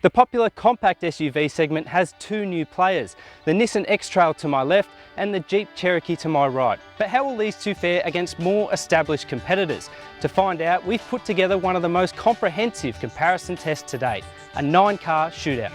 The popular compact SUV segment has two new players, the Nissan X-Trail to my left and the Jeep Cherokee to my right. But how will these two fare against more established competitors? To find out, we've put together one of the most comprehensive comparison tests to date, a 9-car shootout.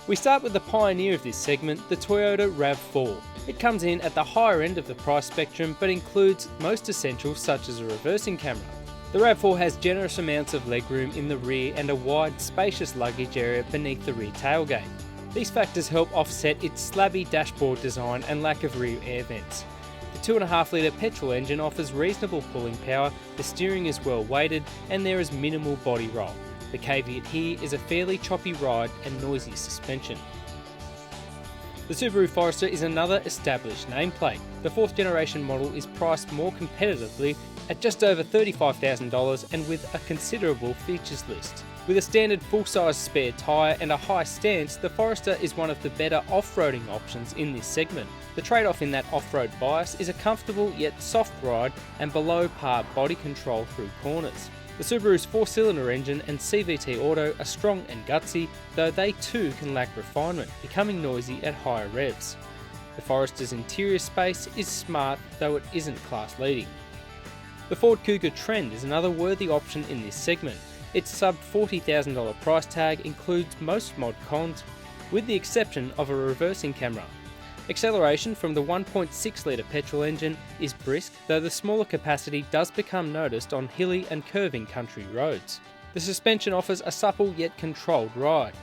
We start with the pioneer of this segment, the Toyota RAV4. It comes in at the higher end of the price spectrum but includes most essentials such as a reversing camera. The RAV4 has generous amounts of legroom in the rear and a wide, spacious luggage area beneath the rear tailgate. These factors help offset its slabby dashboard design and lack of rear air vents. The 2.5 litre petrol engine offers reasonable pulling power, the steering is well weighted and there is minimal body roll. The caveat here is a fairly choppy ride and noisy suspension. The Subaru Forester is another established nameplate. The 4th generation model is priced more competitively at just over $35,000 and with a considerable features list. With a standard full-size spare tyre and a high stance, the Forester is one of the better off-roading options in this segment. The trade-off in that off-road bias is a comfortable yet soft ride and below par body control through corners. The Subaru's 4-cylinder engine and CVT auto are strong and gutsy, though they too can lack refinement, becoming noisy at higher revs. The Forester's interior space is smart, though it isn't class leading. The Ford Kuga Trend is another worthy option in this segment. Its sub $40,000 price tag includes most mod cons, with the exception of a reversing camera. Acceleration from the 1.6 litre petrol engine is brisk, though the smaller capacity does become noticed on hilly and curving country roads. The suspension offers a supple yet controlled ride.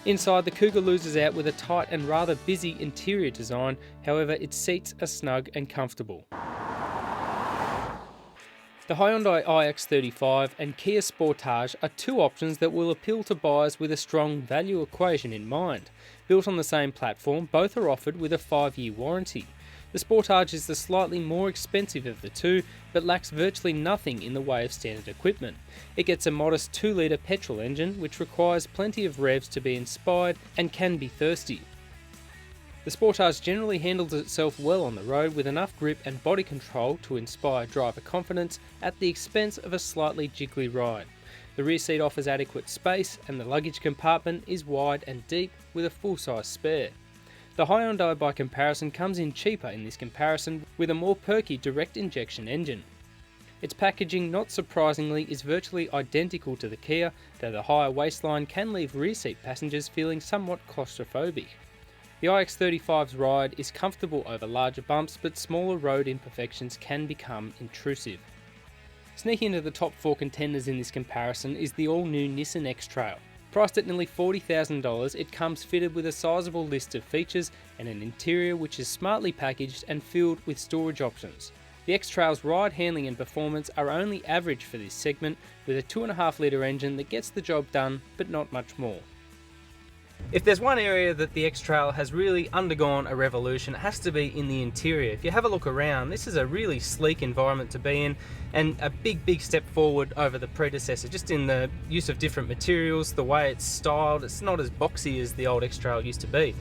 Inside, the Kuga loses out with a tight and rather busy interior design, however its seats are snug and comfortable. The Hyundai ix35 and Kia Sportage are two options that will appeal to buyers with a strong value equation in mind. Built on the same platform, both are offered with a 5-year warranty. The Sportage is the slightly more expensive of the two, but lacks virtually nothing in the way of standard equipment. It gets a modest 2-litre petrol engine, which requires plenty of revs to be inspired and can be thirsty. The Sportage generally handles itself well on the road with enough grip and body control to inspire driver confidence at the expense of a slightly jiggly ride. The rear seat offers adequate space and the luggage compartment is wide and deep with a full-size spare. The Hyundai by comparison comes in cheaper in this comparison with a more perky direct injection engine. Its packaging, not surprisingly, is virtually identical to the Kia, though the higher waistline can leave rear seat passengers feeling somewhat claustrophobic. The ix35's ride is comfortable over larger bumps, but smaller road imperfections can become intrusive. Sneaking into the top 4 contenders in this comparison is the all-new Nissan X-Trail. Priced at nearly $40,000, it comes fitted with a sizable list of features and an interior which is smartly packaged and filled with storage options. The X-Trail's ride handling and performance are only average for this segment, with a 2.5 litre engine that gets the job done, but not much more. If there's one area that the X-Trail has really undergone a revolution, it has to be in the interior. If you have a look around, this is a really sleek environment to be in and a big step forward over the predecessor, just in the use of different materials, the way it's styled. It's not as boxy as the old X-Trail used to be.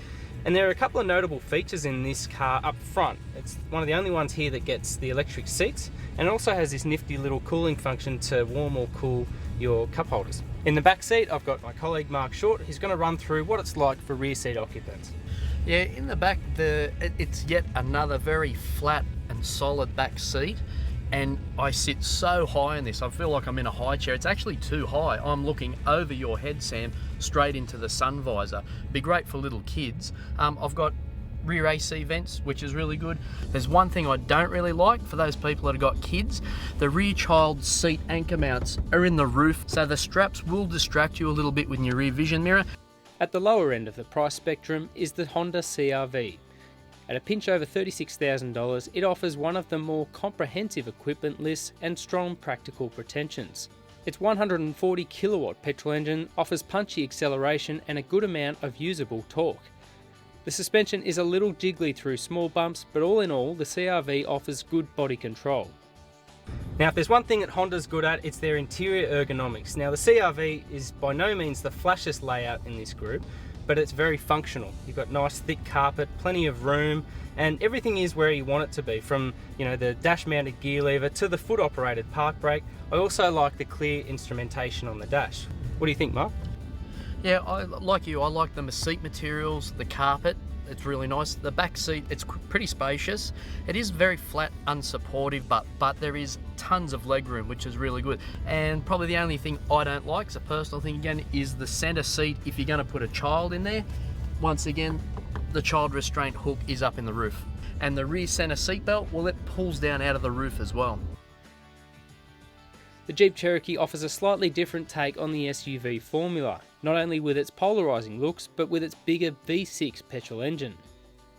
And there are a couple of notable features in this car up front. It's one of the only ones here that gets the electric seats, and it also has this nifty little cooling function to warm or cool your cup holders. In the back seat, I've got my colleague Mark Short. He's going to run through what it's like for rear seat occupants. Yeah, in the back, it's yet another very flat and solid back seat, and I sit so high in this. I feel like I'm in a high chair. It's actually too high. I'm looking over your head, Sam, straight into the sun visor. Be great for little kids. I've got rear AC vents, which is really good. There's one thing I don't really like for those people that have got kids. The rear child seat anchor mounts are in the roof, so the straps will distract you a little bit with your rear vision mirror. At the lower end of the price spectrum is the Honda CR-V. At a pinch over $36,000, it offers one of the more comprehensive equipment lists and strong practical pretensions. Its 140 kilowatt petrol engine offers punchy acceleration and a good amount of usable torque. The suspension is a little jiggly through small bumps, but all in all, the CR-V offers good body control. Now, if there's one thing that Honda's good at, it's their interior ergonomics. Now, the CR-V is by no means the flashiest layout in this group, but it's very functional. You've got nice thick carpet, plenty of room, and everything is where you want it to be, from the dash mounted gear lever to the foot operated park brake. I also like the clear instrumentation on the dash. What do you think, Mark? Yeah, I like the seat materials, the carpet. It's really nice. The back seat, it's pretty spacious. It is very flat, unsupportive, but there is tons of legroom, which is really good. And probably the only thing I don't like, it's a personal thing again, is the center seat. If you're going to put a child in there, once again, the child restraint hook is up in the roof. And the rear center seat belt, well, it pulls down out of the roof as well. The Jeep Cherokee offers a slightly different take on the SUV formula, not only with its polarising looks, but with its bigger V6 petrol engine.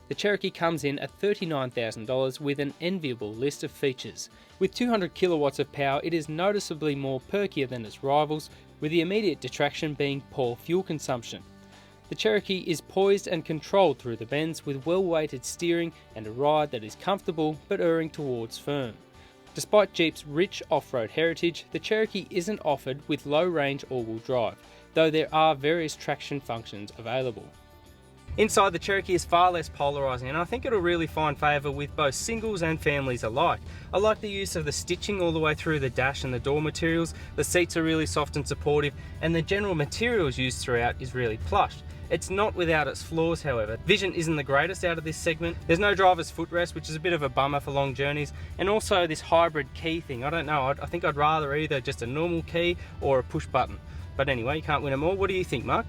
The Cherokee comes in at $39,000 with an enviable list of features. With 200 kilowatts of power, it is noticeably more perkier than its rivals, with the immediate detraction being poor fuel consumption. The Cherokee is poised and controlled through the bends with well-weighted steering and a ride that is comfortable but erring towards firm. Despite Jeep's rich off-road heritage, the Cherokee isn't offered with low-range all-wheel drive, though there are various traction functions available. Inside, the Cherokee is far less polarising, and I think it'll really find favour with both singles and families alike. I like the use of the stitching all the way through the dash and the door materials. The seats are really soft and supportive, and the general materials used throughout is really plush. It's not without its flaws, however. Vision isn't the greatest out of this segment. There's no driver's footrest, which is a bit of a bummer for long journeys, and also this hybrid key thing. I don't know, I think I'd rather either just a normal key or a push button. But anyway, you can't win them all. What do you think, Mark?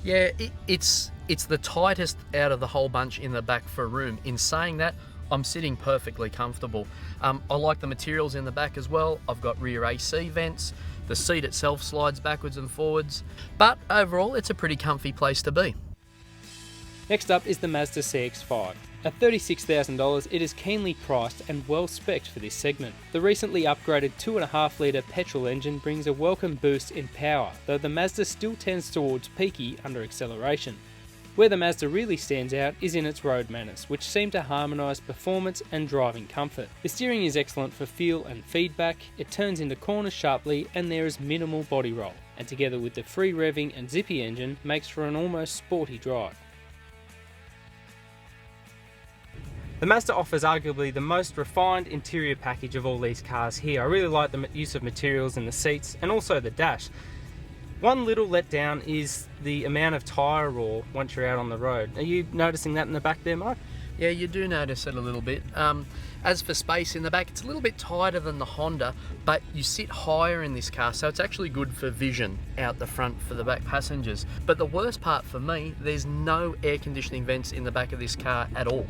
Yeah, it's the tightest out of the whole bunch in the back for room. In saying that, I'm sitting perfectly comfortable. I like the materials in the back as well. I've got rear AC vents. The seat itself slides backwards and forwards, but overall it's a pretty comfy place to be. Next up is the Mazda CX-5. At $36,000, it is keenly priced and well spec'd for this segment. The recently upgraded 2.5 litre petrol engine brings a welcome boost in power, though the Mazda still tends towards peaky under acceleration. Where the Mazda really stands out is in its road manners, which seem to harmonise performance and driving comfort. The steering is excellent for feel and feedback, it turns into corners sharply, and there is minimal body roll, and together with the free revving and zippy engine makes for an almost sporty drive. The Mazda offers arguably the most refined interior package of all these cars here. I really like the use of materials in the seats and also the dash. One little letdown is the amount of tyre roar once you're out on the road. Are you noticing that in the back there, Mark? Yeah, you do notice it a little bit. As for space in the back, it's a little bit tighter than the Honda, but you sit higher in this car, so it's actually good for vision out the front for the back passengers. But the worst part for me, there's no air conditioning vents in the back of this car at all.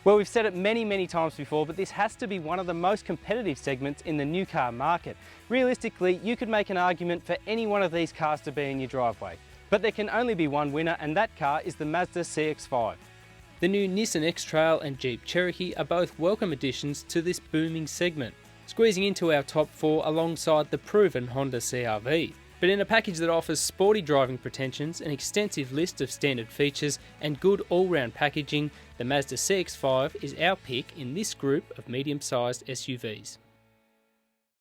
Well, we've said it many times before, but this has to be one of the most competitive segments in the new car market. Realistically, you could make an argument for any one of these cars to be in your driveway. But there can only be one winner, and that car is the Mazda CX-5. The new Nissan X-Trail and Jeep Cherokee are both welcome additions to this booming segment, squeezing into our top 4 alongside the proven Honda CR-V. But in a package that offers sporty driving pretensions, an extensive list of standard features, and good all-round packaging, the Mazda CX-5 is our pick in this group of medium-sized SUVs.